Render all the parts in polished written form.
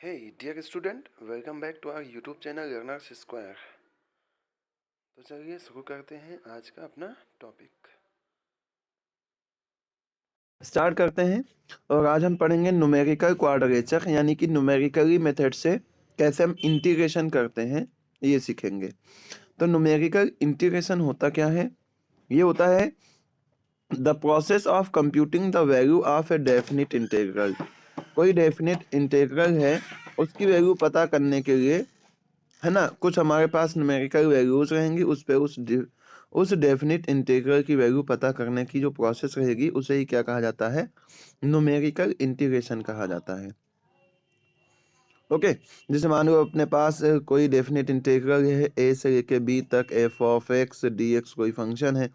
Hey dear student, welcome back to our YouTube channel Learners Square। तो चलिए शुरू करते हैं आज का अपना टॉपिक। स्टार्ट करते हैं। और आज हम पढ़ेंगे न्यूमेरिकल क्वाड्रेचर, यानी कि न्यूमेरिकली मेथड से कैसे हम इंटीग्रेशन करते हैं ये सीखेंगे। तो न्यूमेरिकल इंटीग्रेशन होता क्या है? ये होता है the process of computing the value of A definite integral. कोई डेफिनिट इंटीग्रल है, उसकी वैल्यू पता करने के लिए, है ना, कुछ हमारे पास न्यूमेरिकल वैल्यूज रहेंगी, उस पे उस डेफिनिट इंटीग्रल की वैल्यू पता करने की जो प्रोसेस रहेगी उसे ही क्या कहा जाता है? न्यूमेरिकल इंटीग्रेशन कहा जाता है। ओके, जैसे मान लो अपने पास कोई डेफिनेट इंटीग्रल है ए से लेके बी तक, F of x D x कोई फंक्शन है।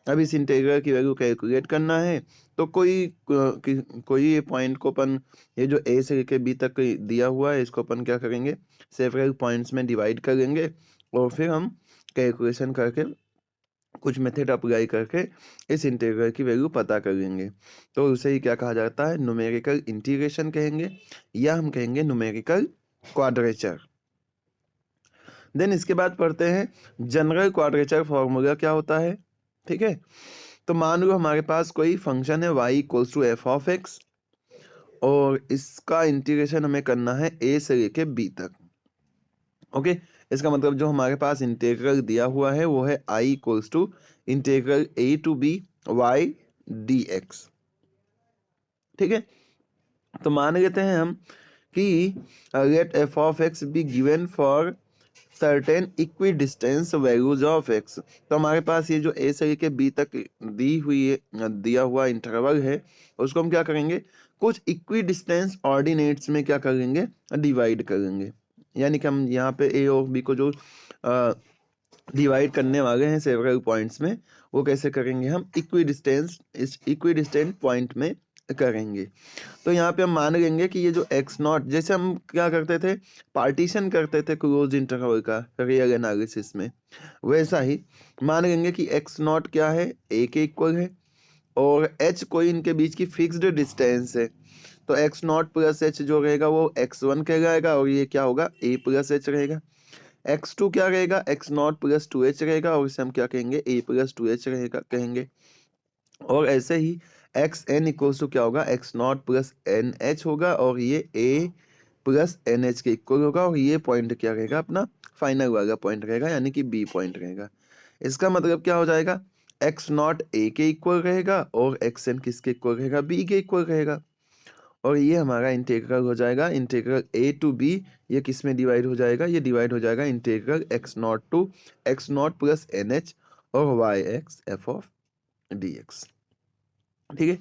अब इस इंटीग्रल की वैल्यू कैलकुलेट करना है, तो कोई पॉइंट को अपन, ये जो ए से लेके बी तक दिया हुआ है, इसको अपन क्या करेंगे? सेवरल पॉइंट्स में डिवाइड करेंगे और फिर हम कैलकुलेशन करके कुछ मेथड अप्लाई करके इस इंटीग्रल की वैल्यू पता कर लेंगे। तो उसे ही क्या कहा जाता है? न्यूमेरिकल इंटीग्रेशन कहेंगे, या हम कहेंगे न्यूमेरिकल क्वाड्रेचर। देन इसके बाद पढ़ते हैं जनरल क्वाड्रेचर फॉर्मूला क्या होता है। ठीक है, तो मान लो हमारे पास कोई फंक्शन है y equals to f of x, और इसका इंटीग्रेशन हमें करना है a से लेके b तक। ओके, इसका मतलब जो हमारे पास इंटीग्रल दिया हुआ है वो है i equals to integral a to b y dx। ठीक है, तो मान लेते हैं हम कि let f of x be given for certain equidistance values of x. तो हमारे पास ये जो ए से लेके बी तक दी हुई है, दिया हुआ इंटरवल है, उसको हम क्या करेंगे? कुछ इक्वी डिस्टेंस ऑर्डिनेट्स में क्या करेंगे? डिवाइड करेंगे। यानी कि हम यहाँ पे ए और बी को जो डिवाइड करने वाले हैं सेवरल पॉइंट्स में, वो कैसे करेंगे? हम इस इक्वी डिस्टेंट पॉइंट में करेंगे। तो यहाँ पे हम मान लेंगे कि ये जो एक्स नॉट, जैसे हम क्या करते थे, पार्टीशन करते थे क्लोज इंटरवल का रियल एनालिसिस में, वैसा ही मान लेंगे कि एक्स नॉट क्या है? ए के इक्वल है, और एच कोई इनके बीच की फिक्स्ड डिस्टेंस है। तो एक्स नॉट प्लस एच जो रहेगा वो एक्स वन कहलाएगा, और ये क्या होगा? ए प्लस एच रहेगा। एक्स टू क्या रहेगा? X naught plus two H रहेगा, और इसे हम क्या कहेंगे? ए प्लस टू एच रहेगा कहेंगे। और ऐसे ही एक्स एन इक्वल्स टू क्या होगा? X naught plus n h होगा, और ये ए प्लस एन एच के इक्वल होगा, और ये पॉइंट क्या रहेगा? अपना फाइनल वाला पॉइंट रहेगा, यानी कि बी पॉइंट रहेगा। इसका मतलब क्या हो जाएगा? एक्स नॉट ए के इक्वल रहेगा, और एक्स एन किसके इक्वल रहेगा? बी के इक्वल रहेगा। और ये हमारा इंटीग्रल हो जाएगा, इंटीग्रल ए टू बी। ये किस में डिवाइड हो जाएगा? ये डिवाइड हो जाएगा integral x naught to x naught plus n h और y x f of d x. ठीक है,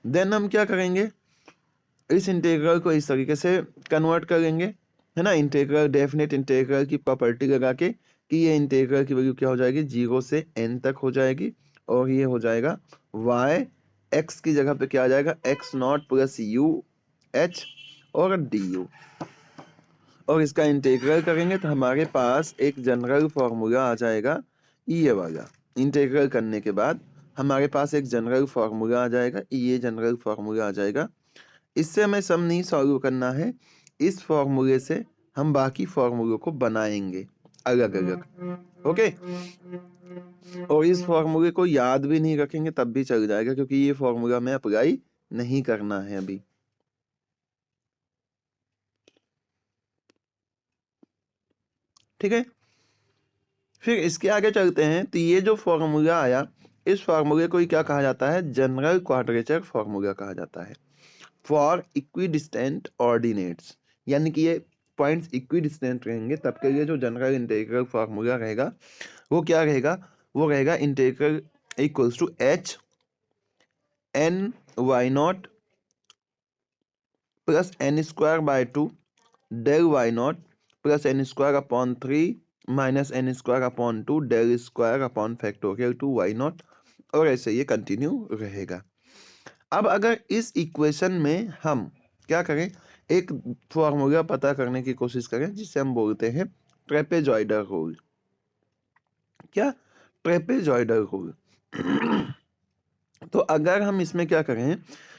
देन हम क्या करेंगे? इस इंटीग्रल को इस तरीके से कन्वर्ट करेंगे, है ना, इंटीग्रल डेफिनेट इंटीग्रल की प्रॉपर्टी लगा के, कि ये इंटीग्रल की वैल्यू क्या हो जाएगी? 0 से n तक हो जाएगी, और ये हो जाएगा y x की जगह पे क्या आ जाएगा? x naught plus U H और डी यू। और इसका इंटीग्रल करेंगे तो हमारे पास एक जनरल फॉर्मूला आ जाएगा, ये वाला। इंटीग्रल करने के बाद हमारे पास एक जनरल फॉर्मूला आ जाएगा, ये जनरल फॉर्मूला आ जाएगा। इससे हमें सम नहीं सॉल्व करना है, इस फॉर्मूले से हम बाकी फॉर्मूलों को बनाएंगे अलग अलग। ओके, और इस फॉर्मूले को याद भी नहीं रखेंगे तब भी चल जाएगा, क्योंकि ये फॉर्मूला हमें अप्लाई नहीं करना है अभी। ठीक है, फिर इसके आगे चलते हैं। तो ये जो फॉर्मूला आया, इस फॉर्मूले को ही क्या कहा जाता है? जनरल क्वाड्रेचर फॉर्मूला कहा जाता है फॉर इक्विडिस्टेंट ऑर्डिनेट्स। यानी कि ये पॉइंट्स इक्विडिस्टेंट रहेंगे तब के लिए जो जनरल इंटीग्रल फॉर्मूला रहेगा वो क्या रहेगा? वो रहेगा integral equals to h n y naught plus n square by two del y naught plus n square upon 3 minus n square upon 2 del square upon factorial 2 y naught, और ऐसे ये continue रहेगा। अब अगर इस इक्वेशन में हम क्या करें? एक फॉर्मूला पता करने की कोशिश करें जिसे हम बोलते हैं ट्रेपेजॉइडल रूल। क्या? Trapezoidal rule. तो अगर हम इसमें क्या करें,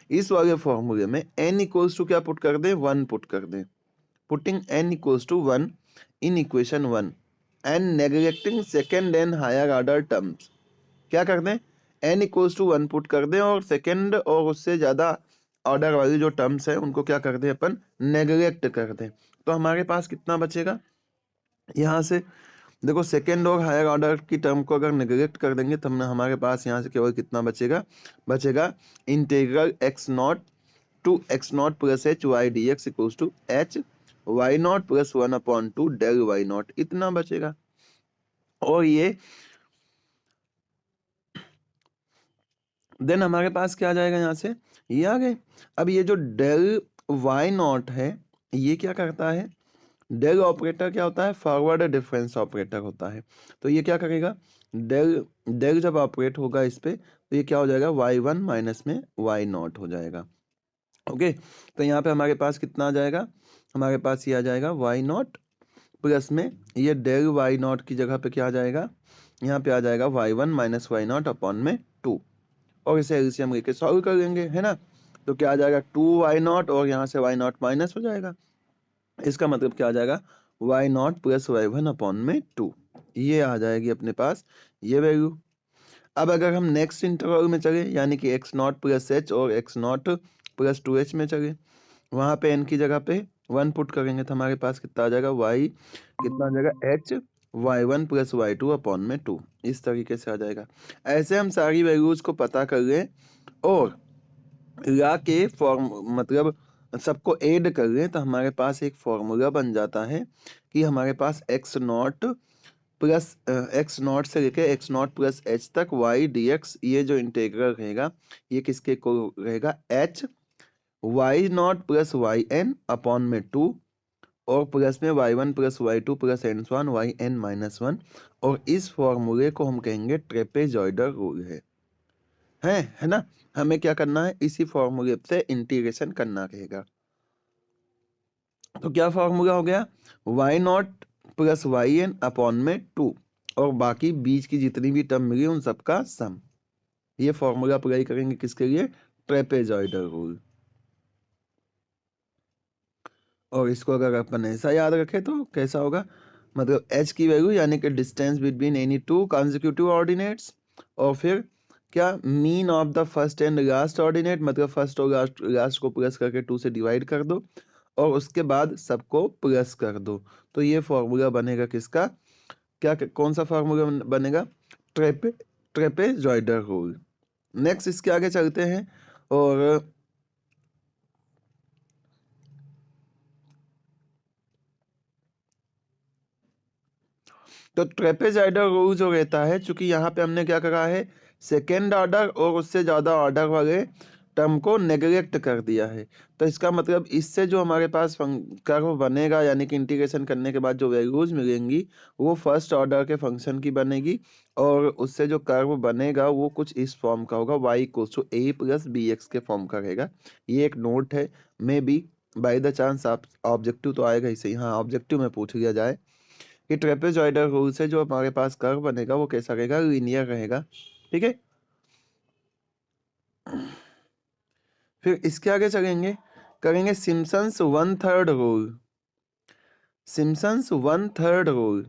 इस वाले फॉर्मूले में n इक्वल्स टू क्या पुट कर दें? 1 पुट कर दें। Putting n equals to 1 in equation 1 and neglecting second and higher order terms. क्या कर दें, n इक्वल्स टू 1 पुट कर दें और सेकेंड और उससे ज़्यादा ऑर्डर वाली जो टर्म्स है उनको क्या कर दें, अपन नेग्लेक्ट कर दें। तो हमारे पास कितना बचेगा, यहाँ से देखो सेकेंड और हायर ऑर्डर की टर्म को अगर नेग्लेक्ट कर देंगे तब ना हमारे पास यहाँ से केवल कितना बचेगा, integral x naught to x naught plus h y d x equals to h y naught plus 1/2 del y naught, इतना बचेगा। और ये देन हमारे पास क्या आ जाएगा, यहाँ से ये आ गए। अब ये जो डेल वाई नॉट है ये क्या करता है, डेल ऑपरेटर क्या होता है, फॉरवर्ड डिफरेंस ऑपरेटर होता है। तो ये क्या करेगा, डेल डेल जब ऑपरेट होगा इस पे तो ये क्या हो जाएगा, y1 माइनस में y नॉट हो जाएगा। ओके, तो यहाँ पे हमारे पास कितना आ जाएगा, हमारे पास ये आ जाएगा y नॉट प्लस में ये डेल y नॉट की जगह पे क्या आ जाएगा, यहाँ पे आ जाएगा y1 minus y not upon में 2। और इसे एलसीएम लेके सॉल्व कर लेंगे, है ना। तो क्या आ जाएगा 2y नॉट और यहाँ से y नॉट माइनस हो जाएगा। इसका मतलब क्या आ जाएगा, y naught plus y1 upon में 2, ये आ जाएगी अपने पास ये वैल्यू। अब अगर हम नेक्स्ट इंटरवल में चले यानी कि x नॉट प्लस एच और x नॉट प्लस 2h में चले, वहाँ पे n की जगह पे 1 पुट करेंगे तो हमारे पास कितना आ जाएगा, y कितना आ जाएगा h y1 plus y2 upon में 2, इस तरीके से आ जाएगा। ऐसे हम सारी वैल्यूज को पता कर लें और ला के फॉर्म मतलब सबको ऐड कर लें तो हमारे पास एक फॉर्मूला बन जाता है कि हमारे पास x naught plus x not से लेके x नॉट प्लस h तक y dx, ये जो इंटीग्रल रहेगा ये किसके को रहेगा, h y naught plus y n upon में 2 और प्लस में y1 plus y2 plus n one y n minus 1। और इस फॉर्मूले को हम कहेंगे ट्रेपेजॉइडल रूल है ना। हमें क्या करना है, इसी फॉर्मूले से इंटीग्रेशन करना रहेगा। तो क्या फॉर्मूला हो गया, y naught plus y n upon में 2 और बाकी बीच की जितनी भी टर्म मिली उन सबका सम। ये फॉर्मूला अप्लाई करेंगे किसके लिए, ट्रेपेजॉइडल रूल। और इसको अगर अपन ऐसा याद रखें तो कैसा होगा, मतलब h की वैल्यू यानी कि distance between any two consecutive ordinates, और फिर क्या, mean of the first and last ordinate, मतलब फर्स्ट और लास्ट को प्लस करके 2 से डिवाइड कर दो और उसके बाद सबको प्लस कर दो। तो ये फॉर्मूला बनेगा किसका, कौन सा फॉर्मूला बनेगा, ट्रेपेजॉइडल रूल। नेक्स्ट इसके आगे चलते हैं और तो ट्रेपेजॉइडल रूल जो रहता है, चूंकि यहाँ पे हमने क्या करा है, सेकेंड ऑर्डर और उससे ज़्यादा ऑर्डर वाले टर्म को नेग्लेक्ट कर दिया है। तो इसका मतलब इससे जो हमारे पास कर्व बनेगा यानी कि इंटीग्रेशन करने के बाद जो वैल्यूज मिलेंगी वो फर्स्ट ऑर्डर के फंक्शन की बनेगी और उससे जो कर्व बनेगा वो कुछ इस फॉर्म का होगा, y equals to a plus b x के फॉर्म का रहेगा। ये एक नोट है, maybe by the chance आप ऑब्जेक्टिव तो आएगा ही सही, हाँ ऑब्जेक्टिव में पूछ लिया जाए कि ट्रेपेजॉइडल रूल से जो हमारे पास कर्व बनेगा वो कैसा रहेगा, लीनियर रहेगा। ठीक है, फिर इसके आगे चलेंगे, करेंगे सिम्पसन्स 1/3 रूल। सिम्पसन्स 1/3 रूल,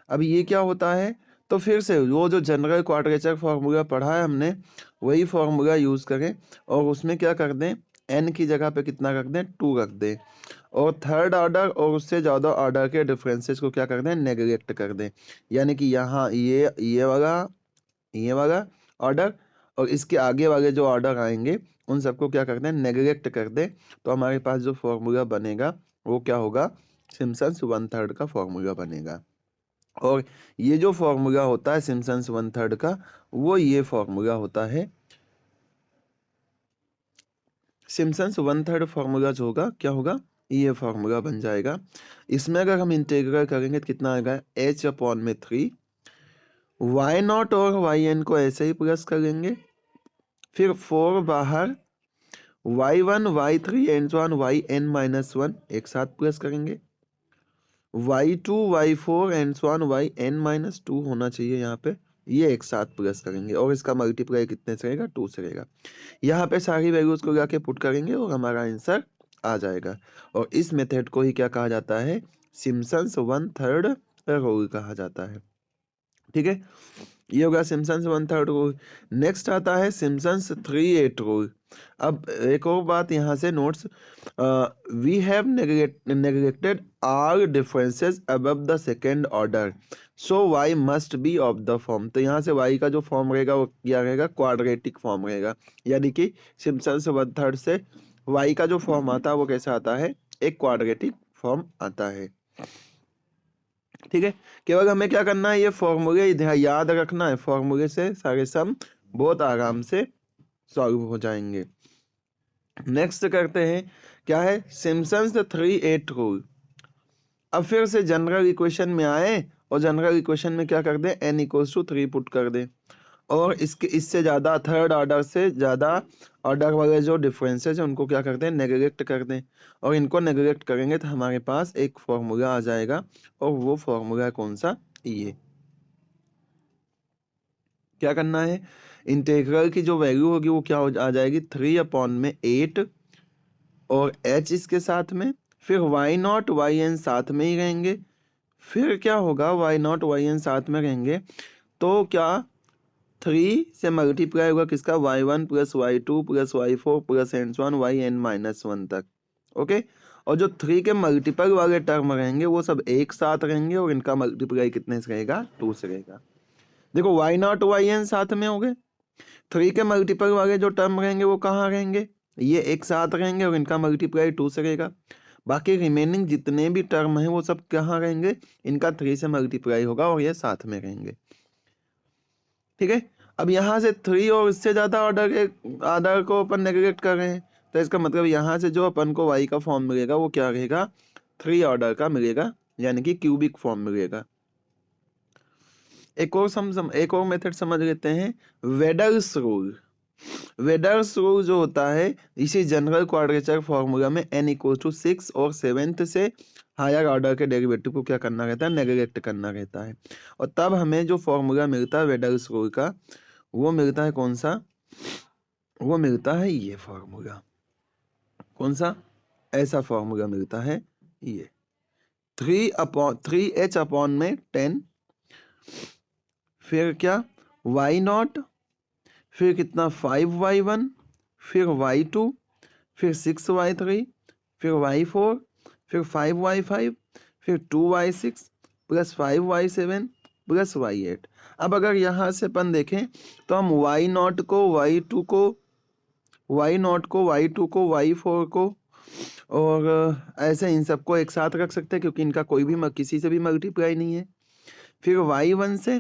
अब ये क्या होता है, तो फिर से वो जो जनरल क्वाड्रेचर फार्मूला पढ़ा है हमने वही फार्मूला यूज करें और उसमें क्या कर दें, n की जगह पे कितना रख दें, 2 रख दें और थर्ड ऑर्डर और उससे ज़्यादा ऑर्डर के डिफरेंसेस को क्या कर दें, नेग्लेक्ट कर दें। यानी कि यहाँ ये वाला ऑर्डर और इसके आगे वाले जो ऑर्डर आएंगे उन सबको क्या कर दें, नेग्लेक्ट कर दें। तो हमारे पास जो फॉर्मूला बनेगा वो क्या होगा, सिम्पसन्स 1/3 का फॉर्मूला बनेगा। और ये जो फॉर्मूला होता है सिम्पसन्स 1/3 का, वो ये फॉर्मूला होता है, सिम्पसन्स 1/3 फॉर्मूला जो होगा क्या होगा, ये फॉर्मूला बन जाएगा। इसमें अगर हम इंटीग्रल करेंगे तो कितना आएगा, h अपॉन में 3, y नॉट और वाई एन को ऐसे ही प्लस करेंगे, फिर 4 बाहर, y1 y3 and one y n minus 1 एक साथ प्लस करेंगे, y2 y4 and one y n minus 2 होना चाहिए यहाँ पे, ये एक साथ प्लस करेंगे और इसका मल्टीप्लाई कितने से रहेगा, 2 से रहेगा। यहाँ पे सारी वैल्यूज को जाके पुट करेंगे और हमारा आंसर आ जाएगा। और इस मेथड को ही क्या कहा जाता है, सिम्पसन्स 1/3 रूल कहा जाता है। ठीक है, ये होगा सिम्पसन्स 1/3 रूल। नेक्स्ट आता है सिम्पसन्स 3/8 रूल। अब एक और बात यहाँ से notes, we have neglected our differences above the second order, so y must be of the form. तो यहाँ से वाई का जो फॉर्म रहेगा वो क्या रहेगा, क्वाड्रेटिक फॉर्म रहेगा। यानी कि सिम्पसन्स 1/3 से वाई का जो फॉर्म आता है वो कैसा आता है, एक क्वाड्रेटिक फॉर्म आता है। ठीक है, केवल हमें क्या करना है, ये फॉर्मूले याद रखना है, फॉर्मूले से सारे सम बहुत आराम से सॉल्व हो जाएंगे। नेक्स्ट करते हैं, क्या है, सिम्पसन्स 3/8 रूल। अब फिर से जनरल इक्वेशन में आए और जनरल इक्वेशन में क्या कर दें, n = 3 पुट कर दें, और इससे ज़्यादा थर्ड ऑर्डर से ज़्यादा ऑर्डर वाले जो डिफरेंसेस हैं उनको क्या करते हैं, नेगलेक्ट कर दें। और इनको नेगलेक्ट करेंगे तो हमारे पास एक फॉर्मूला आ जाएगा, और वो फॉर्मूला कौन सा, ये क्या करना है, इंटीग्रल की जो वैल्यू होगी वो क्या आ जाएगी, 3/8, और h इसके साथ में, फिर y0 yn साथ में ही रहेंगे। फिर क्या होगा, y0 yn साथ में रहेंगे तो क्या 3 से मल्टीप्लाई होगा किसका, y1 + y2 + y4 + yn-1 तक। ओके, और जो 3 के मल्टीपल वाले टर्म रहेंगे वो सब एक साथ रहेंगे, और इनका मल्टीप्लाई कितने से रहेगा, 2 से रहेगा। देखो y0 yn साथ में हो गए, 3 के मल्टीपल वाले जो टर्म रहेंगे वो कहाँ रहेंगे, ये एक साथ रहेंगे, और इनका मल्टीप्लाई 2 से रहेगा। बाकी रिमेनिंग जितने भी टर्म हैं वो सब कहाँ रहेंगे, इनका 3 से मल्टीप्लाई होगा और ये साथ में रहेंगे। ठीक है, अब यहाँ से 3 और इससे ज़्यादा ऑर्डर को अपन नेगलेक्ट कर रहे हैं, तो इसका मतलब यहाँ से जो अपन को y का फॉर्म मिलेगा वो क्या रहेगा, 3 ऑर्डर का मिलेगा, यानी कि क्यूबिक फॉर्म मिलेगा। एक और मेथड समझ लेते हैं, वेडल्स रूल। वेडल्स रूल जो होता है, इसी जनरल क्वाड्रेचर फॉर्मूला में n = 6 और 7th से हायर ऑर्डर के डेरिवेटिव को क्या करना रहता है, नेगलेक्ट करना रहता है। और तब हमें जो फॉर्मूला मिलता है वेडल्स रूल का, वो मिलता है कौन सा, वो मिलता है ये फॉर्मूला, कौन सा, ऐसा फॉर्मूला मिलता है ये, 3/10, फिर क्या, y0, फिर कितना 5y1, फिर y2, फिर 6y3, फिर y4, फिर 5y5, फिर 2y6 + 5y7 + y8। अब अगर यहाँ से अपन देखें तो हम y0 को y2 को y4 को और ऐसे इन सबको एक साथ रख सकते हैं, क्योंकि इनका कोई भी किसी से भी मल्टीप्लाई नहीं है। फिर y1 से,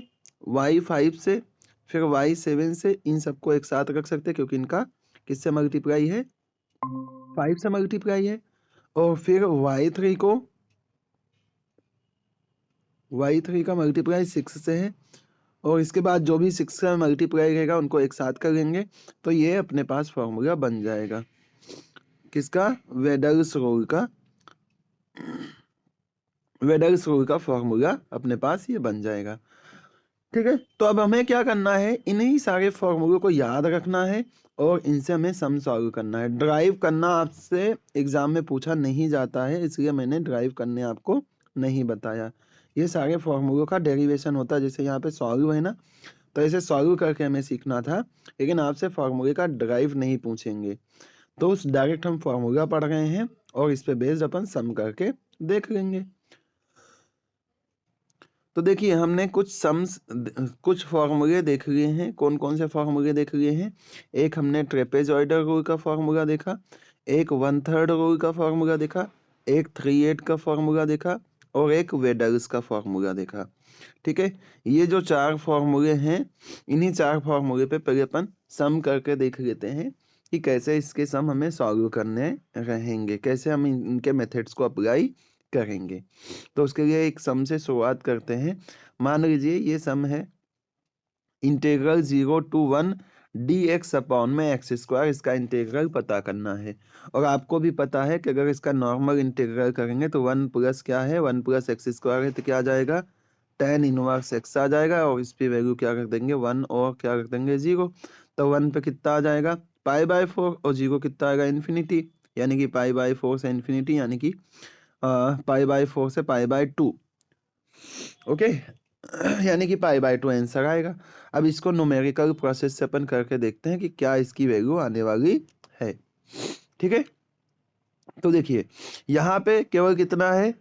y5 से, फिर y7 से, इन सबको एक साथ रख सकते हैं, क्योंकि इनका किससे मल्टीप्लाई है, 5 से मल्टीप्लाई है। और फिर y3 का मल्टीप्लाई 6 से है, और इसके बाद जो भी 6 का मल्टीप्लाई रहेगा उनको एक साथ कर लेंगे, तो ये अपने पास फॉर्मूला बन जाएगा, किसका, वेडल्स रूल का फॉर्मूला अपने पास ये बन जाएगा। ठीक है, तो अब हमें क्या करना है, इन्हीं सारे फॉर्मूलों को याद रखना है और इनसे हमें सम सॉल्व करना है। ड्राइव करना आपसे एग्जाम में पूछा नहीं जाता है, इसलिए मैंने ड्राइव करने आपको नहीं बताया। ये सारे फॉर्मूलों का डेरिवेशन होता है, जैसे यहाँ पे सॉल्व है ना, तो ऐसे सॉल्व करके हमें सीखना था, लेकिन आपसे फॉर्मूले का ड्राइव नहीं पूछेंगे, तो उस डायरेक्ट हम फॉर्मूला पढ़ रहे हैं और इस पे बेस्ड अपन सम करके देख लेंगे। तो देखिए हमने कुछ फॉर्मूले देख लिए हैं। कौन कौन से फॉर्मूले देख लिए हैं, एक हमने ट्रेपेजॉइडल रूल का फॉर्मूला देखा, एक 1/3 रूल का फॉर्मूला देखा, एक 3/8 का फॉर्मूला देखा, और एक वेडल्स का फॉर्मूला देखा। ठीक है, ये जो 4 फॉर्मूले हैं, इन्हीं 4 फॉर्मूले पे पहले अपन सम करके देख लेते हैं कि कैसे इसके सम हमें सॉल्व करने रहेंगे, कैसे हम इनके मेथड्स को अप्लाई करेंगे। तो उसके लिए एक सम से शुरुआत करते हैं। मान लीजिए ये सम है, इंटीग्रल 0 to 1 dx/x², इसका इंटीग्रल पता करना है। और आपको भी पता है कि अगर इसका नॉर्मल इंटीग्रल करेंगे तो 1 प्लस क्या है, 1 + x² है, तो क्या आ जाएगा, tan इनवर्स x आ जाएगा, और इस पे वैल्यू क्या रख देंगे, 1, और क्या रख देंगे 0। तो 1 पे कितना आ जाएगा, π/4, और 0 कितना आएगा, इन्फिनिटी, यानी कि π/4 से इन्फिनिटी, यानी कि π/4 से π/2। ओके, यानी कि π/2 आंसर आएगा। अब इसको न्यूमेरिकल प्रोसेस से अपन करके देखते हैं कि क्या इसकी वैल्यू आने वाली है। ठीक है, तो देखिए यहाँ पे केवल कितना है,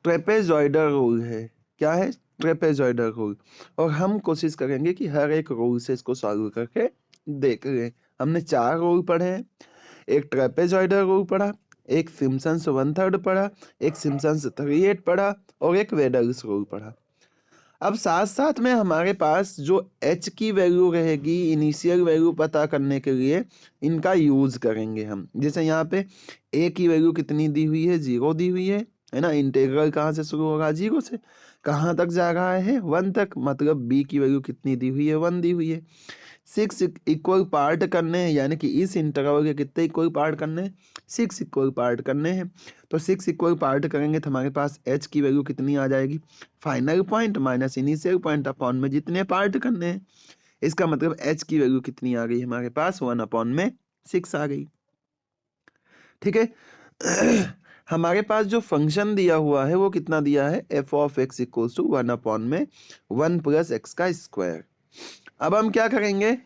ट्रेपेजॉइडल रूल है। क्या है, ट्रेपेजॉइडल रूल। और हम कोशिश करेंगे कि हर एक रूल से इसको सॉल्व करके देख लें। हमने 4 रूल पढ़े हैं, एक ट्रेपेजॉइडल रूल पढ़ा, एक सिम्पसन्स 1/3 पढ़ा, एक सिम्पसन्स 3/8 पढ़ा और एक वेडल्स रूल पढ़ा। अब साथ साथ में हमारे पास जो h की वैल्यू रहेगी इनिशियल वैल्यू पता करने के लिए, इनका यूज करेंगे हम। जैसे यहाँ पे a की वैल्यू कितनी दी हुई है, 0 दी हुई है ना। इंटीग्रल कहाँ से शुरू होगा, 0 से। कहाँ तक जा रहा है, 1 तक। मतलब b की वैल्यू कितनी दी हुई है, 1 दी हुई है। 6 इक्वल पार्ट करने हैं, यानी कि इस इंटरवल के कितने इक्वल पार्ट करने हैं, 6 इक्वल पार्ट करने हैं। तो 6 इक्वल पार्ट करेंगे तो हमारे पास h की वैल्यू कितनी आ जाएगी, final point minus initial point upon में जितने पार्ट करने हैं। इसका मतलब h की वैल्यू कितनी आ गई हमारे पास, 1/6 आ गई। ठीक है, हमारे पास जो फंक्शन दिया हुआ है वो कितना दिया है, f(x) इक्वल्स टू 1/(1 + x का स्क्वायर। अब हम क्या करेंगे,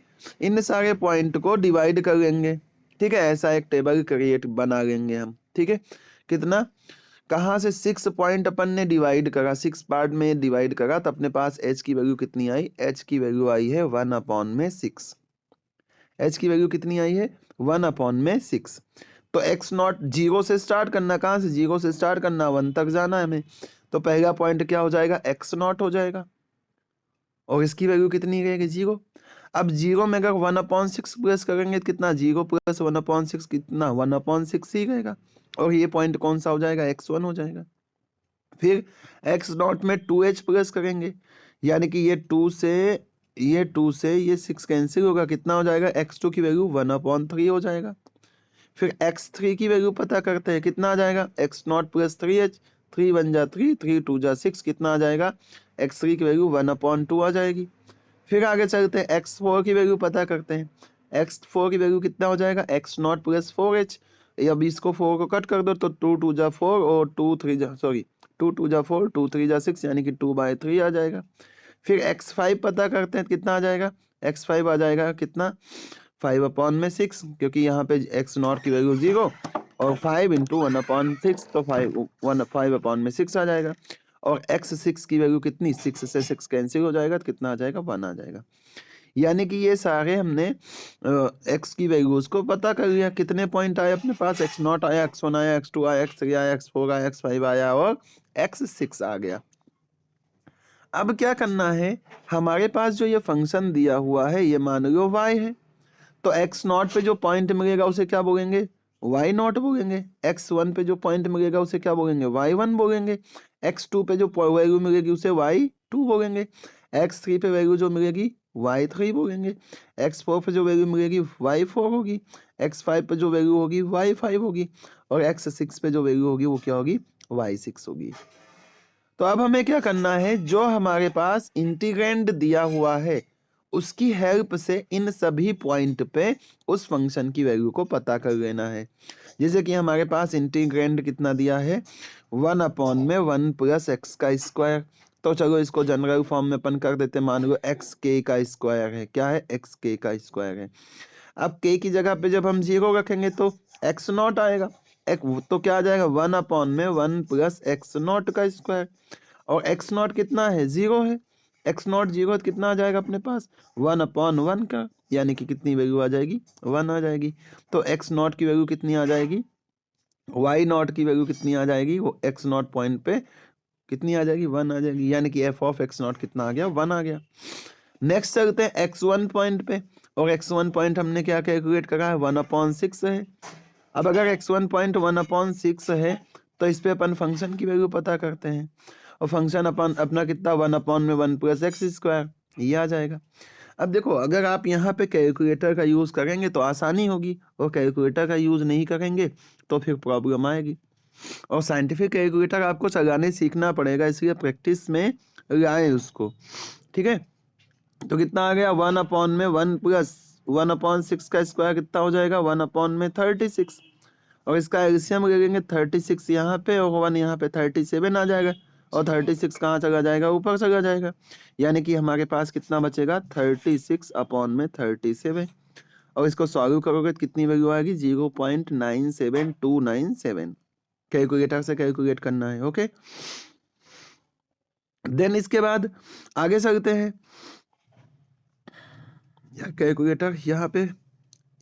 इन सारे पॉइंट को डिवाइड कर लेंगे। ठीक है, ऐसा एक टेबल क्रिएट बना लेंगे हम। ठीक है, कितना, कहाँ से 6 पॉइंट अपन ने डिवाइड करा, 6 पार्ट में डिवाइड करा, तो अपने पास h की वैल्यू कितनी आई, h की वैल्यू आई है 1/6। h की वैल्यू कितनी आई है, 1/6। तो x0 0 से स्टार्ट करना, कहाँ से 0 से स्टार्ट करना, 1 तक जाना है हमें। तो पहला पॉइंट क्या हो जाएगा, x0 हो जाएगा और इसकी वैल्यू कितनी रहेगी, 0। अब 0 में अगर 1/6 प्लस करेंगे तो कितना, 0 + 1/6 कितना, 1/6 ही रहेगा। और ये पॉइंट कौन सा हो जाएगा, x1 हो जाएगा। फिर x0 में 2h प्लस करेंगे, यानी कि ये 2 से ये 6 कैंसिल होगा, कितना हो जाएगा, x2 की वैल्यू 1/3 हो जाएगा। फिर x3 की वैल्यू पता करते हैं, कितना आ जाएगा, x0 + 3h, 3 1 जा 3, 3 2 जा 6, कितना आ जाएगा, x3 की वैल्यू 1/2 आ जाएगी। फिर आगे चलते हैं, x4 की वैल्यू पता करते हैं। x4 की वैल्यू कितना हो जाएगा, x0 + 4h। अब इसको 4 को कट कर दो तो 2 2 जा 4 और 2 3 जा 2 2 जा 4, 2 3 जा 6, यानी कि 2/3 आ जाएगा। फिर x5 पता करते हैं, कितना आ जाएगा, x5 आ जाएगा कितना, 5/6, क्योंकि यहाँ पे x0 की वैल्यू 0 और 5 × 1/6, तो 5/6 आ जाएगा। और x6 की वैल्यू कितनी, 6 से 6 कैंसिल हो जाएगा तो कितना आ जाएगा, 1 आ जाएगा। यानी कि ये सारे हमने x की वैल्यूज को पता कर लिया। कितने पॉइंट आए अपने पास, x0 आया, x1 आया, x2 आया, x3 आया, x4 आया, x5 आया और x6 आ गया। अब क्या करना है, हमारे पास जो ये फंक्शन दिया हुआ है ये मान लो y है, तो x0 पे जो पॉइंट मिलेगा उसे क्या बोलेंगे, y0 बोलेंगे। x1 पे जो पॉइंट मिलेगा उसे क्या बोलेंगे, y1 बोलेंगे। x2 पे जो वैल्यू मिलेगी उसे y2 बोलेंगे। x3 पे वैल्यू जो मिलेगी y3 बोलेंगे। x4 पे जो वैल्यू मिलेगी y4 होगी। x5 पे जो वैल्यू होगी y5 होगी और x6 पे जो वैल्यू होगी वो क्या होगी, y6 होगी। तो अब हमें क्या करना है, जो हमारे पास इंटीग्रैंड दिया हुआ है उसकी हेल्प से इन सभी पॉइंट पे उस फंक्शन की वैल्यू को पता कर लेना है। जैसे कि हमारे पास इंटीग्रैंड कितना दिया है, 1/1 + x का स्क्वायर। तो चलो इसको जनरल फॉर्म में अपन कर देते, मान लो xk का स्क्वायर है। क्या है, xk का स्क्वायर है। अब k की जगह पे जब हम 0 रखेंगे तो x0 आएगा। तो क्या आ जाएगा, 1/1 + x0 का स्क्वायर। और x0 कितना है, 0 है। x0 0 तो कितना आ जाएगा अपने पास, 1/1 का, यानी कि कितनी वैल्यू आ जाएगी, 1 आ जाएगी। तो x0 की वैल्यू कितनी आ जाएगी, y0 की वैल्यू कितनी आ जाएगी, वो x0 पॉइंट पे कितनी आ जाएगी, 1 आ जाएगी। यानी कि f(x0) कितना आ गया, 1 आ गया। नेक्स्ट चलते हैं x1 पॉइंट पे, और x1 पॉइंट हमने क्या कैलकुलेट करा है, 1/6 है। अब अगर x1 पॉइंट 1/6 है तो इस पे अपन फंक्शन की वैल्यू पता करते हैं, और फंक्शन अपन अपना कितना, 1/1 + x², ये आ जाएगा। अब देखो, अगर आप यहाँ पे कैलकुलेटर का यूज़ करेंगे तो आसानी होगी, और कैलकुलेटर का यूज़ नहीं करेंगे तो फिर प्रॉब्लम आएगी। और साइंटिफिक कैलकुलेटर आपको चलाने सीखना पड़ेगा, इसलिए प्रैक्टिस में लाएं उसको। ठीक है, तो कितना आ गया, 1/1 + 1/6 का स्क्वायर कितना हो जाएगा, 1/36। और इसका एलसीएम ले लेंगे 36 यहाँ पे और 1 यहाँ पे 37 आ जाएगा और 36 कहाँ चला जाएगा, ऊपर चला जाएगा, यानी कि हमारे पास कितना बचेगा 36 अपॉन में 37 और इसको सॉल्व करोगे तो कितनी वैल्यू आएगी 0.97297। कैलकुलेटर से कैलकुलेट करना है। ओके, देन इसके बाद आगे चलते हैं, या कैलकुलेटर यहाँ पे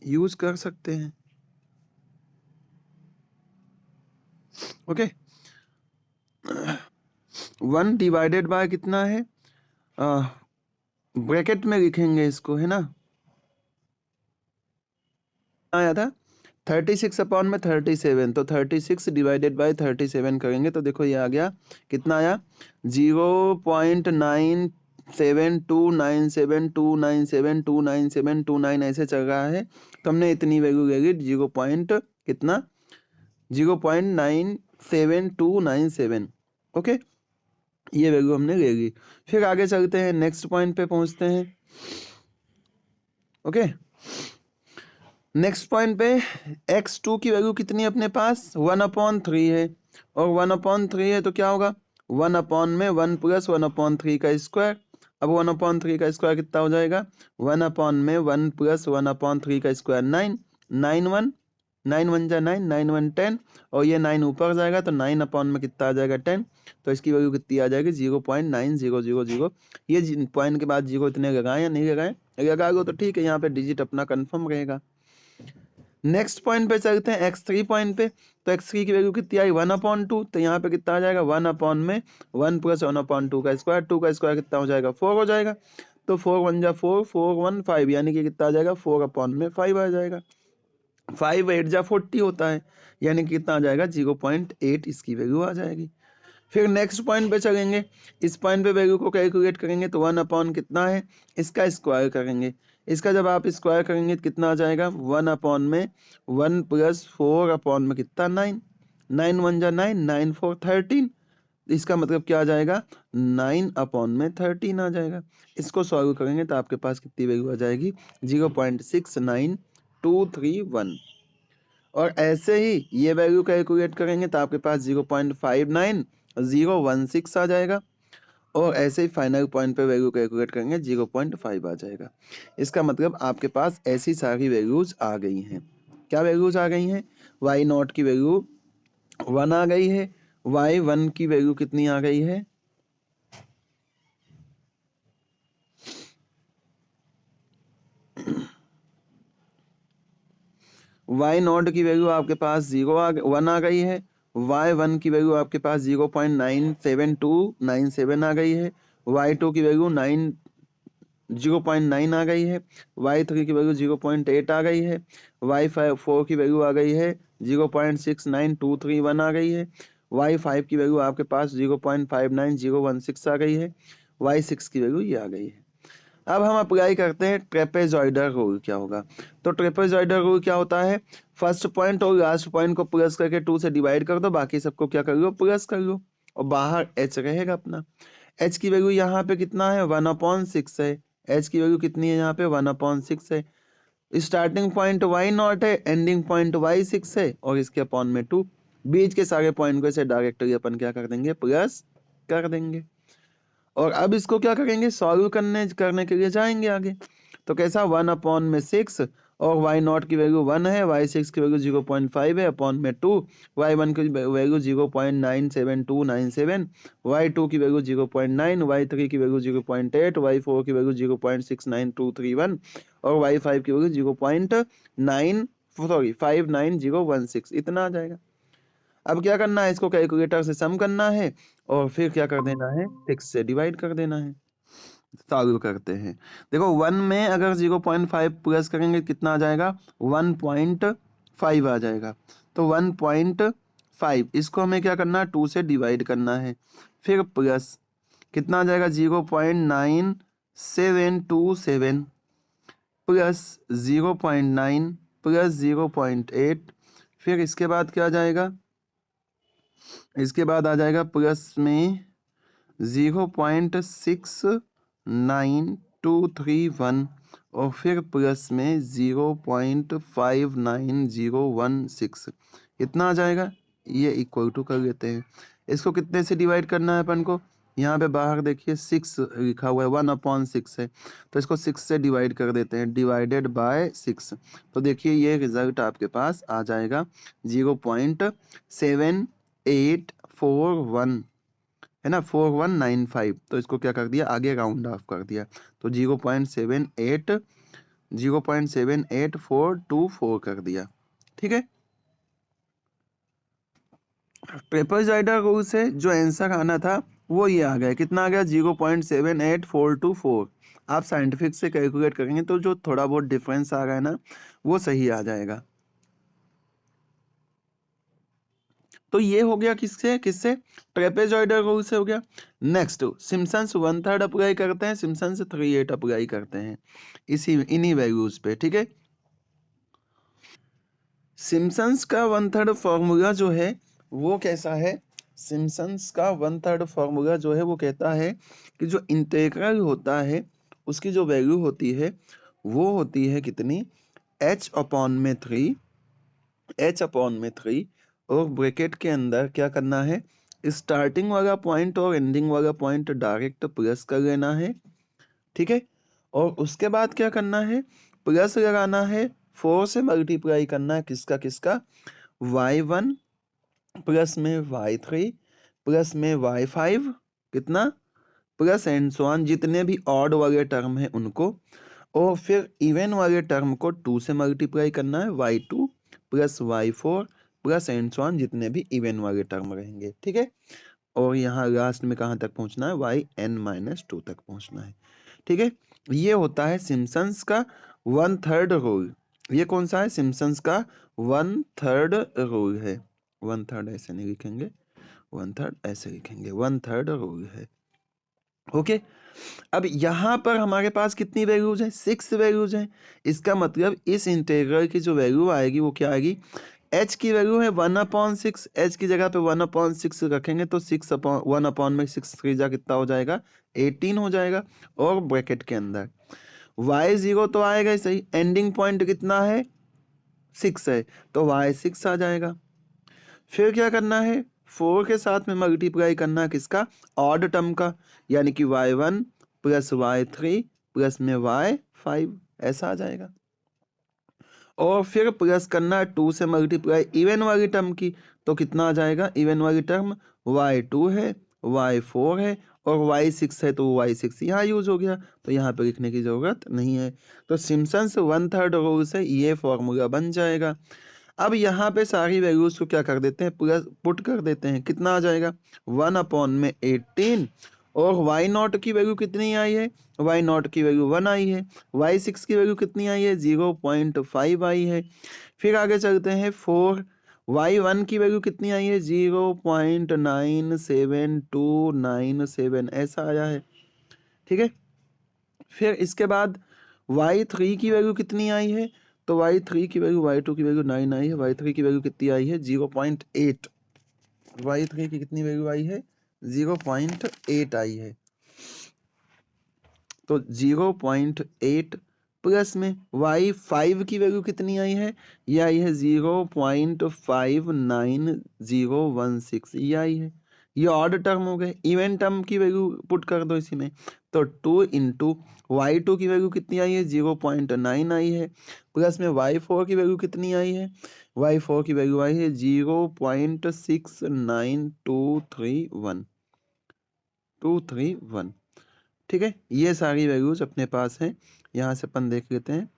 यूज कर सकते हैं। ओके, 1 डिवाइडेड बाय कितना है, ब्रैकेट में लिखेंगे इसको, है ना, आया था 36 अपॉन में 37, तो 36 डिवाइडेड बाय 37 करेंगे तो देखो ये आ गया, कितना आया 0.9729729729729 ऐसे चल रहा है, तो हमने इतनी वैल्यू ले ली 0 पॉइंट कितना 0.97297। ओके, ये वैल्यू हमने ले ली। फिर आगे चलते हैं, नेक्स्ट पॉइंट पे पहुंचते हैं। ओके, नेक्स्ट पॉइंट पे x2 की वैल्यू कितनी है अपने पास 1/3 है, और 1/3 है तो क्या होगा 1 अपॉन में 1 प्लस 1/3 का स्क्वायर। अब 1/3 का स्क्वायर कितना हो जाएगा 1 अपॉन में 1 प्लस 1/3 का स्क्वायर 9, 9 1 जा 9, 9 1 10 और ये 9 ऊपर जाएगा तो 9 अपॉन में कितना आ जाएगा 10, तो इसकी वैल्यू कितनी आ जाएगी 0.9000। ये पॉइंट के बाद जीरो इतने लगाए या नहीं लगाए, लगा लो तो ठीक है, यहाँ पे डिजिट अपना कंफर्म रहेगा। नेक्स्ट पॉइंट पे चलते हैं x3 पॉइंट पे, तो x3 की वैल्यू कितनी आई 1/2, तो यहाँ पे कितना आ जाएगा 1 अपॉन में 1 प्लस 1/2 का स्क्वायर, 2 का स्क्वायर कितना हो जाएगा 4 हो जाएगा, तो 4 1 जा 4, 4 1 5, यानी कि कितना आ जाएगा 4 अपॉन में 5 आ जाएगा। 5 8 जा 40 होता है, यानी कि कितना आ जाएगा 0.8 इसकी वैल्यू आ जाएगी। फिर नेक्स्ट पॉइंट पे चलेंगे, इस पॉइंट पे वैल्यू को कैलकुलेट करेंगे तो 1 अपॉन कितना है इसका स्क्वायर करेंगे, इसका जब आप स्क्वायर करेंगे तो कितना आ जाएगा 1 अपॉन में 1 प्लस 4 अपॉन में कितना 9, 9 1 जा 9, 9 4 13, इसका मतलब क्या आ जाएगा 9 अपॉन में 13 आ जाएगा। इसको सॉल्व करेंगे तो आपके पास कितनी वैल्यू आ जाएगी 0.69231, और ऐसे ही ये वैल्यू कैलकुलेट करेंगे तो आपके पास 0.59016 आ जाएगा, और ऐसे ही फाइनल पॉइंट पे वैल्यू कैलकुलेट करेंगे 0.5 आ जाएगा। इसका मतलब आपके पास ऐसी सारी वैल्यूज आ गई हैं। क्या वैल्यूज आ गई हैं, y0 की वैल्यू 1 आ गई है, y1 की वैल्यू कितनी आ गई है y0 की वैल्यू आपके पास 1 आ गई है, y1 की वैल्यू आपके पास 0.97297 आ गई है, y2 की वैल्यू 0.9 आ गई है, y3 की वैल्यू 0.8 आ गई है, y4 की वैल्यू आ गई है 0.69231 आ गई है, y5 की वैल्यू आपके पास 0.59016 आ गई है, y6 की वैल्यू ये आ गई है। अब हम अप्लाई करते हैं ट्रेपेजॉइडल रूल क्या होगा, तो ट्रेपेजॉइडल रूल क्या होता है, फर्स्ट पॉइंट और लास्ट पॉइंट को प्लस करके 2 से डिवाइड कर दो, बाकी सबको क्या कर लो प्लस कर लो, और बाहर h रहेगा अपना। h की वैल्यू यहाँ पे कितना है 1/6 है, h की वैल्यू कितनी है यहाँ पे 1/6 है, स्टार्टिंग पॉइंट y0 है, एंडिंग पॉइंट y6 है, और इसके अपॉन में 2, बीच के सारे पॉइंट को इसे डायरेक्टली अपन क्या कर देंगे प्लस कर देंगे। और अब इसको क्या करेंगे सॉल्व करने के लिए जाएंगे आगे, तो कैसा 1/6 और y0 की वैल्यू 1 है, y6 की वैल्यू 0.5 है, अपॉन में 2, y1 की वैल्यू 0.97297, y2 की वैल्यू 0.9, y3 की वैल्यू 0.8, y4 की वैल्यू 0.69231 और y5 की वैल्यू 59016, इतना आ जाएगा। अब क्या करना है इसको कैलकुलेटर से सम करना है और फिर क्या कर देना है 6 से डिवाइड कर देना है। सॉल्व करते हैं, देखो 1 में अगर 0.5 प्लस करेंगे कितना आ जाएगा 1.5 आ जाएगा, तो 1.5 इसको हमें क्या करना है 2 से डिवाइड करना है, फिर प्लस कितना आ जाएगा 0.9727 प्लस 0.9 प्लस 0.8, फिर इसके बाद क्या आ जाएगा, इसके बाद आ जाएगा प्लस में 0.69231 और फिर प्लस में 0.59016, इतना आ जाएगा, ये इक्वल टू कर लेते हैं। इसको कितने से डिवाइड करना है अपन को, यहाँ पे बाहर देखिए 6 लिखा हुआ है, 1/6 है, तो इसको 6 से डिवाइड कर देते हैं, डिवाइडेड बाय 6। तो देखिए ये रिजल्ट आपके पास आ जाएगा 0.7841 है ना, 4195। तो इसको क्या कर दिया, आगे राउंड ऑफ कर दिया, तो 0.78424 कर दिया। ठीक है, ट्रेपेजॉइडल रूल से जो आंसर आना था वो ये आ गया, कितना आ गया, 0.78424। आप साइंटिफिक से कैलकुलेट करेंगे तो जो थोड़ा बहुत डिफरेंस आ रहा है ना वो सही आ जाएगा। तो ये हो गया किससे किससे, ट्रेपेजॉइडल रूल से हो गया। नेक्स्ट सिम्पसन्स 1/3 अप्लाई करते हैं, सिम्पसन्स 3/8 अप्लाई करते हैं इसी इन्हीं वैल्यूज पे। ठीक है, सिम्पसन्स का 1/3 फॉर्मूला जो है वो कैसा है, सिम्पसन्स का 1/3 फॉर्मूला जो है वो कहता है कि जो इंटीग्रल होता है उसकी जो वैल्यू होती है वो होती है कितनी, h/3 और ब्रैकेट के अंदर क्या करना है, स्टार्टिंग वाला पॉइंट और एंडिंग वाला पॉइंट डायरेक्ट प्लस कर लेना है। ठीक है, और उसके बाद क्या करना है, प्लस लगाना है, 4 से मल्टीप्लाई करना है किसका किसका, y1 प्लस में y3 प्लस में y5, कितना, प्लस एंड सो ऑन, जितने भी ऑड वाले टर्म हैं उनको, और फिर इवन वाले टर्म को 2 से मल्टीप्लाई करना है, y2 plus y4 plus and so on, जितने भी इवन वाले टर्म रहेंगे। ठीक है, और यहाँ लास्ट में कहाँ तक पहुँचना है, yn-2 तक पहुँचना है। ठीक है, ये होता है सिम्पसन्स का 1/3 रूल। ये कौन सा है, सिम्पसन्स का 1/3 रूल है। 1/3 ऐसे नहीं लिखेंगे, 1/3 ऐसे लिखेंगे, 1/3 रूल है। ओके, अब यहाँ पर हमारे पास कितनी वैल्यूज हैं, 6 वैल्यूज हैं। इसका मतलब इस इंटीग्रल की जो वैल्यू आएगी वो क्या आएगी, h की वैल्यू है 1/6, h की जगह पे 1/6 रखेंगे तो 1/6 3 जा कितना हो जाएगा, 18 हो जाएगा। और ब्रैकेट के अंदर y0 तो आएगा ही सही, एंडिंग पॉइंट कितना है, 6 है, तो y6 आ जाएगा। फिर क्या करना है, 4 के साथ में मल्टीप्लाई करना है किसका, ऑड टर्म का, यानी कि y1 प्लस y3 प्लस में y5, ऐसा आ जाएगा। और फिर प्लस करना है 2 से मल्टीप्लाई इवन वाली टर्म की, तो कितना आ जाएगा, इवन वाली टर्म y2 है, y4 है और y6 है, तो y6 यहाँ यूज हो गया, तो यहाँ पे लिखने की जरूरत नहीं है। तो सिम्पसन्स 1/3 रूल से ये फॉर्मूला बन जाएगा। अब यहाँ पे सारी वैल्यूज को क्या कर देते हैं, प्लस पुट कर देते हैं, कितना आ जाएगा, 1/18, और y0 की वैल्यू कितनी आई है, y0 की वैल्यू 1 आई है, y6 की वैल्यू कितनी आई है, 0.5 आई है। फिर आगे चलते हैं 4, y1 की वैल्यू कितनी आई है, 0.97297, ऐसा आया है। ठीक है, फिर इसके बाद y3 की वैल्यू कितनी आई है, तो y3 की वैल्यू, y2 की वैल्यू 9 आई है, y3 की वैल्यू कितनी आई है, 0.8, y3 की कितनी वैल्यू आई है, 0.8 आई है। तो 0.8 प्लस में y5 की वैल्यू कितनी आई है, ये आई है 0.59016, ये आई है। ये ऑड टर्म हो गए, इवन टर्म की वैल्यू पुट कर दो इसी में, तो 2 इंटू y2 की वैल्यू कितनी आई है, 0.9 आई है, प्लस में y4 की वैल्यू कितनी आई है, y4 की वैल्यू आई है 0.69231। ठीक है, ये सारी वैल्यूज अपने पास हैं, यहाँ से अपन देख लेते हैं।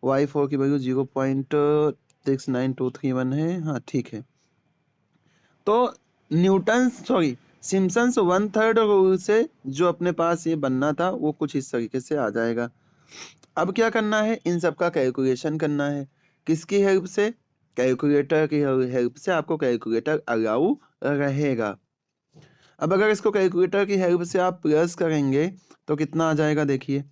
y4 की वैल्यू 0.69231 है, हाँ ठीक है। तो सिम्पसन्स 1/3 रूल से जो अपने पास ये बनना था वो कुछ इस तरीके से आ जाएगा। अब क्या करना है, इन सब का कैलकुलेशन करना है, किसकी हेल्प से, कैलकुलेटर की हेल्प से। आपको कैलकुलेटर अलाउ रहेगा। अब अगर इसको कैलकुलेटर की हेल्प से आप प्लस करेंगे तो कितना आ जाएगा, देखिए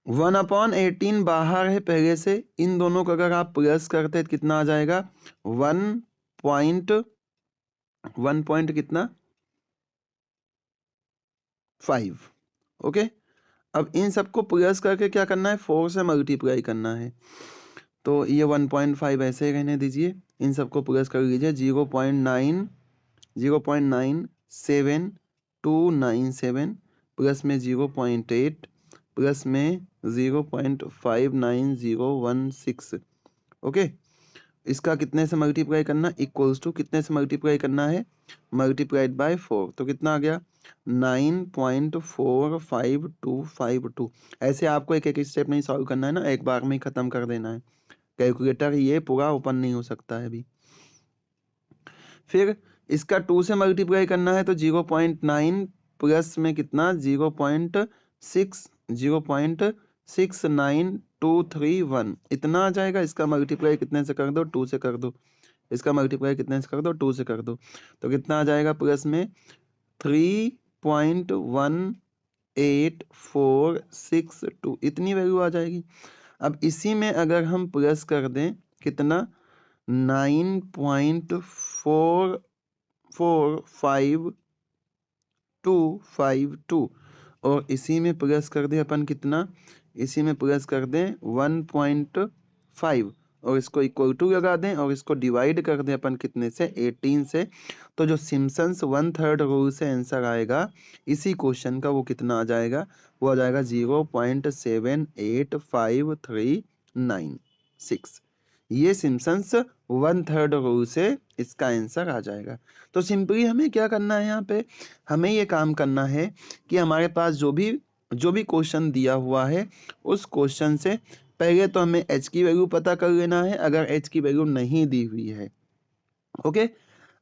1/18 बाहर है पहले से, इन दोनों को अगर आप प्लस करते हैं तो कितना आ जाएगा, 1 पॉइंट कितना, 5। ओके, अब इन सबको प्लस करके क्या करना है, 4 से मल्टीप्लाई करना है, तो ये 1.5 ऐसे ही रहने दीजिए, इन सबको प्लस कर लीजिए। 0.7297 प्लस में 0.8 प्लस में 0.59016। ओके, इसका कितने से मल्टीप्लाई करना, इक्वल्स टू कितने से मल्टीप्लाई करना है, मल्टीप्लाइड बाय 4। तो कितना आ गया 9.45252। ऐसे आपको एक एक स्टेप नहीं सॉल्व करना है ना, एक बार में ही खत्म कर देना है। कैलकुलेटर ये पूरा ओपन नहीं हो सकता है अभी। फिर इसका 2 से मल्टीप्लाई करना है तो 0.9 प्लस में कितना 0.66923 इतना आ जाएगा। इसका मल्टीप्लाई कितने से कर दो, 2 से कर दो। इसका मल्टीप्लाई कितने से कर दो, 2 से कर दो। तो कितना आ जाएगा प्लस में 3.1846 इतनी वैल्यू आ जाएगी। अब इसी में अगर हम प्लस कर दें कितना 9.445252 और इसी में प्लस कर दें अपन कितना, इसी में प्लस कर दें 1.5 और इसको इक्वल टू लगा दें और इसको डिवाइड कर दें अपन कितने से 18 से। तो जो सिम्पसन्स 1/3 रूल से आंसर आएगा इसी क्वेश्चन का वो कितना आ जाएगा, वो आ जाएगा 0.785396। ये सिम्पसन्स 1/3 रूल से इसका आंसर आ जाएगा। तो सिंपली हमें क्या करना है, यहाँ पे हमें ये काम करना है कि हमारे पास जो भी क्वेश्चन दिया हुआ है उस क्वेश्चन से पहले तो हमें h की वैल्यू पता कर लेना है अगर h की वैल्यू नहीं दी हुई है। ओके,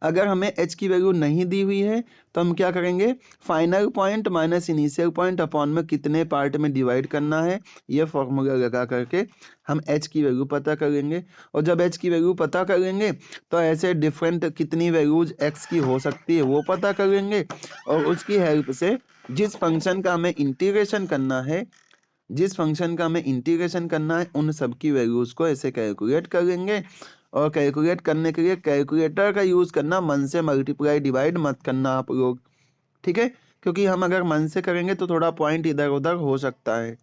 अगर हमें h की वैल्यू नहीं दी हुई है तो हम क्या करेंगे, final point minus initial point upon में कितने पार्ट में डिवाइड करना है ये फॉर्मूला लगा करके हम h की वैल्यू पता कर लेंगे। और जब h की वैल्यू पता कर लेंगे तो ऐसे डिफरेंट कितनी वैल्यूज x की हो सकती है वो पता कर लेंगे और उसकी हेल्प से जिस फंक्शन का हमें इंटीग्रेशन करना है उन सब की वैल्यूज को ऐसे कैलकुलेट कर लेंगे। और कैलकुलेट करने के लिए कैलकुलेटर का यूज करना, मन से मल्टीप्लाई डिवाइड मत करना आप लोग, ठीक है, क्योंकि हम अगर मन से करेंगे तो थोड़ा पॉइंट इधर उधर हो सकता है,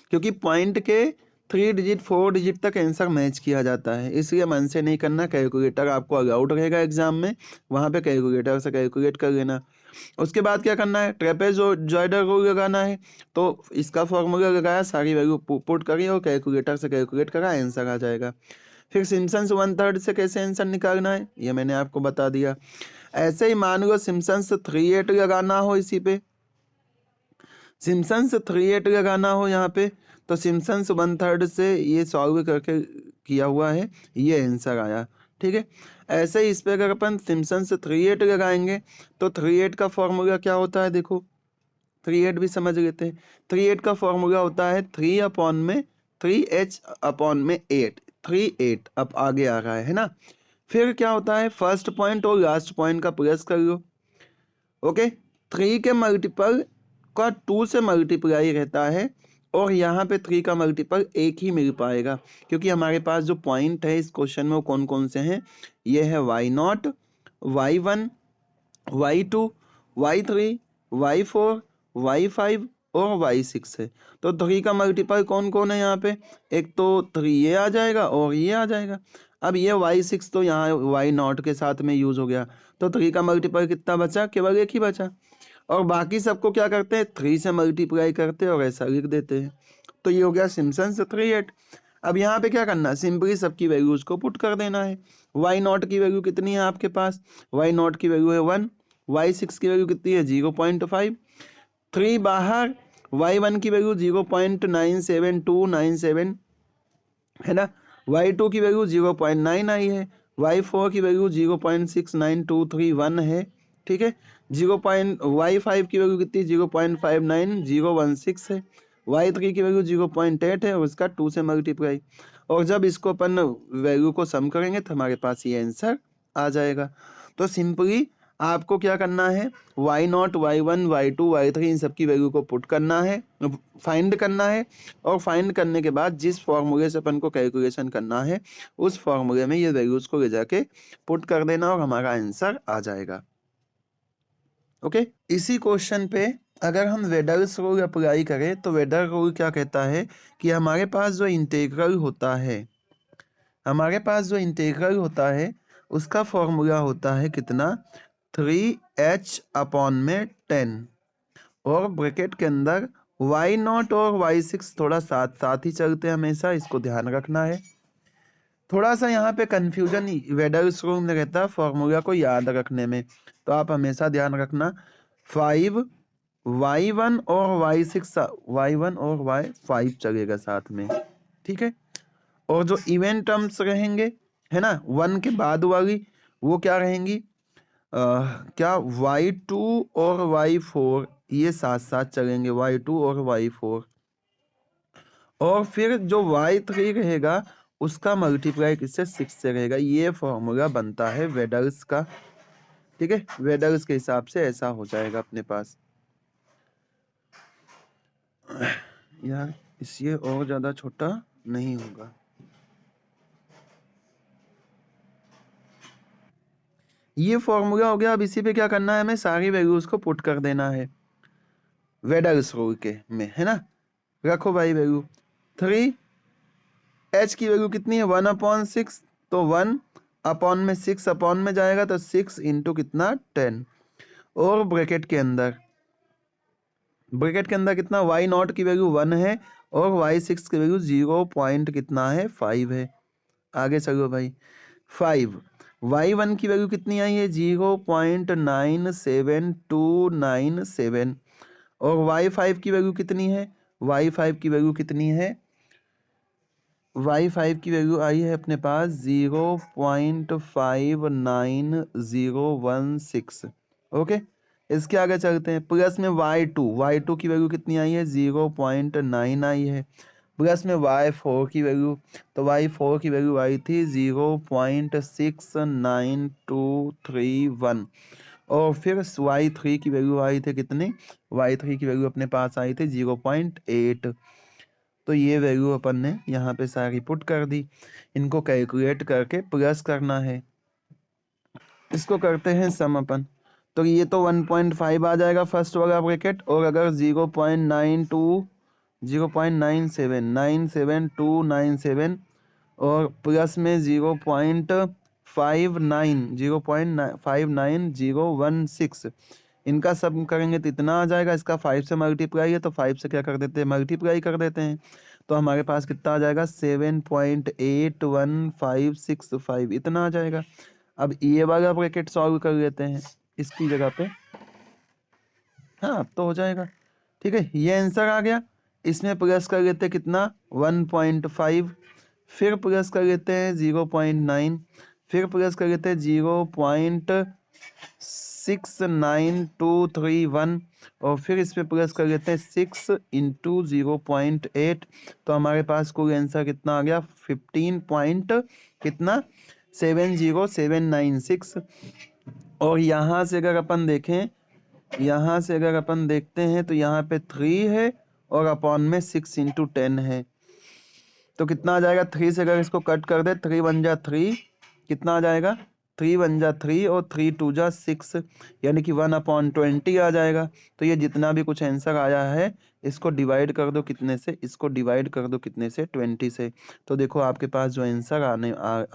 क्योंकि पॉइंट के 3 डिजिट 4 डिजिट तक आंसर मैच किया जाता है, इसलिए मन से नहीं करना। कैलकुलेटर आपको अलाउड रहेगा एग्जाम में, वहां पे कैलकुलेटर से कैलकुलेट कर लेना। उसके बाद क्या करना है, ट्रेपेजॉइडल रूल लगाना है। तो इसका फॉर्मूला लगाया, सारी वैल्यू पुट करी और कैलकुलेटर से कैलकुलेट करा, आंसर आ जाएगा। फिर सिम्पसन्स 1/3 से कैसे आंसर निकालना है ये मैंने आपको बता दिया। ऐसे ही मान लो सिम्पसन्स 3/8 लगाना हो, इसी पे सिम्पसन्स 3/8 लगाना हो यहाँ पे, तो सिम्पसन्स 1/3 से ये सॉल्व करके किया हुआ है, ये आंसर आया, ठीक है। ऐसे ही इस पे अगर अपन सिम्पसन्स 3/8 लगाएंगे तो 3/8 का फॉर्मूला क्या होता है, देखो 3/8 भी समझ लेते हैं। 3/8 का फॉर्मूला होता है 3/8 3/8 अब आगे आ रहा है ना। फिर क्या होता है, फर्स्ट पॉइंट और लास्ट पॉइंट का प्लस कर लो। ओके, 3 के मल्टीपल का 2 से मल्टीप्लाई रहता है और यहाँ पे 3 का मल्टीपल एक ही मिल पाएगा, क्योंकि हमारे पास जो पॉइंट है इस क्वेश्चन में वो कौन कौन से हैं, ये है y0, y1, y2, y3, y4, y5 और y6 है। तो 3 का मल्टीपल कौन कौन है यहाँ पे, एक तो 3 ये आ जाएगा और ये आ जाएगा। अब ये y6 तो यहाँ y0 के साथ में यूज हो गया, तो 3 का मल्टीपल कितना बचा, केवल एक ही बचा। और बाकी सबको क्या करते हैं, 3 से मल्टीप्लाई करते हैं और ऐसा लिख देते हैं। तो ये हो गया सिम्पसन्स 3/8। अब यहाँ पे क्या करना है, सिंपली सबकी वैल्यूज को पुट कर देना है। y0 की वैल्यू कितनी है आपके पास, y0 की वैल्यू है 1, y6 की वैल्यू कितनी है 0.5, 3 बाहर, y1 की वैल्यू 0.97297 है ना, y2 की वैल्यू 0.9 आई है, y4 की वैल्यू 0.69231 है, ठीक है। y5 की वैल्यू कितनी 0.59016 है, y3 की वैल्यू 0.8 है और उसका 2 से मल्टीप्लाई। और जब इसको अपन वैल्यू को सम करेंगे तो हमारे पास ये आंसर आ जाएगा। तो सिंपली आपको क्या करना है, y0, y1, y2, y3 इन सब की वैल्यू को पुट करना है, फाइंड करना है। और फाइंड करने के बाद जिस फॉर्मूले से अपन को कैलकुलेशन करना है उस फॉर्मूले में ये वैल्यूज को ले जाके पुट कर देना और हमारा आंसर आ जाएगा। ओके, इसी क्वेश्चन पे अगर हम वेडर्स रूल अप्लाई करें तो वेडर रूल क्या कहता है कि हमारे पास जो इंटीग्रल होता है उसका फॉर्मूला होता है कितना 3h/10 और ब्रैकेट के अंदर y0 और y6 थोड़ा साथ साथ ही चलते हैं हमेशा, इसको ध्यान रखना है। थोड़ा सा यहाँ पे कंफ्यूजन वेडर्स रूल में रहता है फॉर्मूला को याद रखने में, तो आप हमेशा ध्यान रखना 5 y1 और y5 चलेगा साथ में, ठीक है। और जो इवेंट टर्म्स रहेंगे है ना 1 के बाद वाली, वो क्या रहेंगी क्या y2 और y4 ये साथ साथ चलेंगे, y2 और y4। और फिर जो y3 रहेगा उसका मल्टीप्लाई किससे 6 से रहेगा। ये फॉर्मूला बनता है वेडर्स का, ठीक है। वेडर्स के हिसाब से ऐसा हो जाएगा अपने पास। यार इससे और ज्यादा छोटा नहीं होगा। ये फॉर्मूला हो गया। अब इसी पे क्या करना है, हमें सारी वैल्यूज को पुट कर देना है वेडर्स रूल के में, है ना। रखो भाई वैल्यू 3h की वैल्यू कितनी है 1/6, तो 1/6 में जाएगा तो 6 इंटू कितना 10, और ब्रैकेट के अंदर कितना y0 की वैल्यू 1 है और y6 की वैल्यू 0 पॉइंट कितना है 5 है। आगे चलो भाई 5 y1 की वैल्यू कितनी आई है 0.97297 और y5 की वैल्यू कितनी है y5 की वैल्यू आई है अपने पास 0.59016। ओके, इसके आगे चलते हैं। प्लस में y2 की वैल्यू कितनी आई है 0.9 आई है। प्लस में y4 की वैल्यू, तो y4 की वैल्यू आई थी 0.69231 और फिर y3 की वैल्यू आई थी कितनी, y3 की वैल्यू अपने पास आई थी 0.8। तो ये वैल्यू अपन ने यहाँ पे सारी पुट कर दी। इनको कैलकुलेट करके प्लस करना है। इसको करते हैं सम अपन, तो ये तो 1.5 आ जाएगा फर्स्ट वाला ब्रैकेट, और अगर 0.97297 और प्लस में 0.5916 इनका सब करेंगे तो इतना आ जाएगा। इसका 5 से मल्टीप्लाई है तो 5 से क्या कर देते हैं मल्टीप्लाई कर देते हैं, तो हमारे पास कितना आ जाएगा 7.81565 इतना आ जाएगा। अब ये वाला ब्रैकेट सॉल्व कर लेते हैं इसकी जगह पे। हाँ अब तो हो जाएगा, ठीक है। ये आंसर आ गया। इसमें प्लस कर लेते हैं कितना 1.5, फिर प्लस कर लेते हैं 0.9, फिर प्लस कर लेते हैं 0.69231 और फिर इसमें प्लस कर लेते हैं 6 इंटू 0.8। तो हमारे पास कुल आंसर कितना आ गया 7079796। और यहाँ से अगर अपन देखें, यहाँ से अगर अपन देखते हैं तो यहाँ पे 3 है और अपॉन में 6 इंटू 10 है, तो कितना आ जाएगा 3 से अगर इसको कट कर दे 3 1 जा 3, कितना आ जाएगा 3 1 जा 3 और 3 2 जा 6, यानी कि 1/20 आ जाएगा। तो ये जितना भी कुछ आंसर आया है इसको डिवाइड कर दो कितने से, इसको डिवाइड कर दो कितने से 20 से। तो देखो आपके पास जो आंसर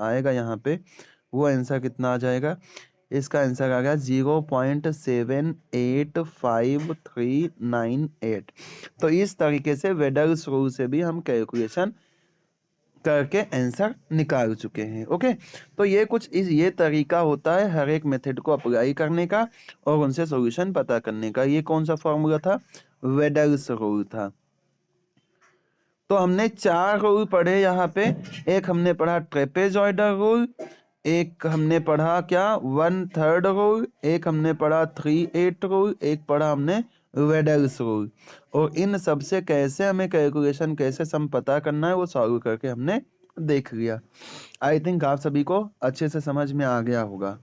आएगा यहाँ पे वो आंसर कितना आ जाएगा, इसका आंसर आ गया 0.785398। तो इस तरीके से वेडर्स रूल से भी हम कैलकुलेशन करके आंसर निकाल चुके हैं। ओके, तो ये कुछ ये तरीका होता है हर एक मेथड को अप्लाई करने का और उनसे सॉल्यूशन पता करने का। ये कौन सा फॉर्मूला था, वेडर्स रूल था। तो हमने 4 रूल पढ़े यहाँ पे। एक हमने पढ़ा ट्रेपेजॉइडल रूल, एक हमने पढ़ा क्या 1/3 रूल, एक हमने पढ़ा 3/8 रूल, एक पढ़ा हमने वेडर्स रूल। और इन सब से कैसे हमें कैलकुलेशन कैसे सम पता करना है वो सॉल्व करके हमने देख लिया। आई थिंक आप सभी को अच्छे से समझ में आ गया होगा।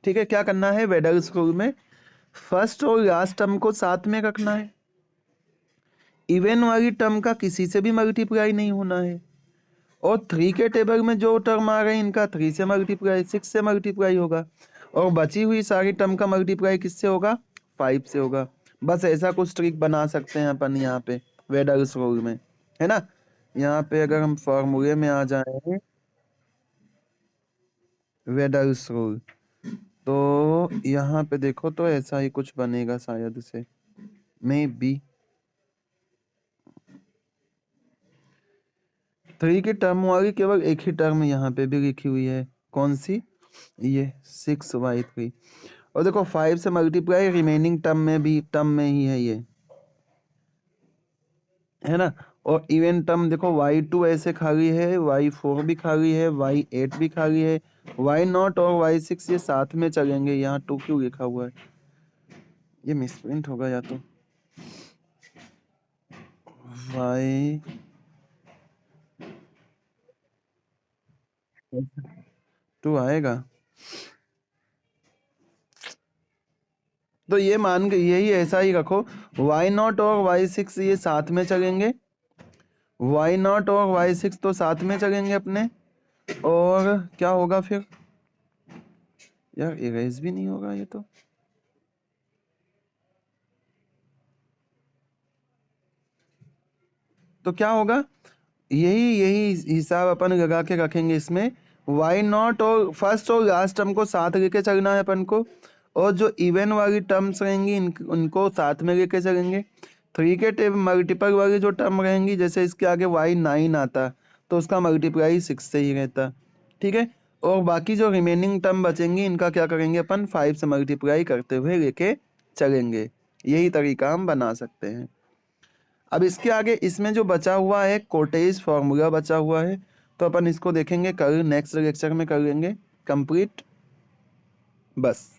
ठीक है, क्या करना है वेडर्स रूल में फर्स्ट और लास्ट टर्म को साथ में रखना है। इवन वाली टर्म का किसी से भी मल्टीप्लाई नहीं होना है, और 3 के टेबल में जो टर्म आ रहे हैं इनका 3 से मल्टीप्लाई 6 से मल्टीप्लाई होगा, और बची हुई सारी टर्म का मल्टीप्लाई किससे होगा 5 से होगा। बस ऐसा कुछ ट्रिक बना सकते हैं अपन यहाँ पे वेडर्स रूल में, है ना। यहाँ पे अगर हम फॉर्मूले में आ जाए वेडर्स रूल, तो यहाँ पे देखो तो ऐसा ही कुछ बनेगा शायद से, मे बी 3 की टर्म वाली केवल एक ही टर्म यहाँ पे भी लिखी हुई है, कौन सी, ये 6y3। और देखो 5 से मल्टीप्लाई रिमेनिंग टर्म में ही है ये, है ना। और इवन टर्म देखो y2 ऐसे खाली है, y4 भी खाली है, y8 भी खाली है, y0 और y6 ये साथ में चलेंगे। यहाँ 2 क्यों लिखा हुआ है, ये मिसप्रिंट होगा या तो y2 आएगा, तो ये मान के यही ऐसा ही रखो, y0 और y6 ये साथ में चलेंगे, y0 और y6 तो साथ में चलेंगे अपने। और क्या होगा फिर, यार इरेज भी नहीं होगा ये तो क्या होगा, यही हिसाब अपन लगा के रखेंगे इसमें। y0 और फर्स्ट और लास्ट टर्म को साथ लेके चलना है अपन को, और जो इवन वाली टर्म्स रहेंगी उनको साथ में लेके चलेंगे। 3 के टेब मल्टीपल वाली जो टर्म रहेंगी, जैसे इसके आगे y9 आता तो उसका मल्टीप्लाई 6 से ही रहता, ठीक है। और बाकी जो रिमेनिंग टर्म बचेंगी इनका क्या करेंगे अपन 5 से मल्टीप्लाई करते हुए लेके चलेंगे। यही तरीका हम बना सकते हैं। अब इसके आगे इसमें जो बचा हुआ है कोटेज फॉर्मूला बचा हुआ है, तो अपन इसको देखेंगे कल नेक्स्ट लेक्चर में कर लेंगे कंप्लीट। बस।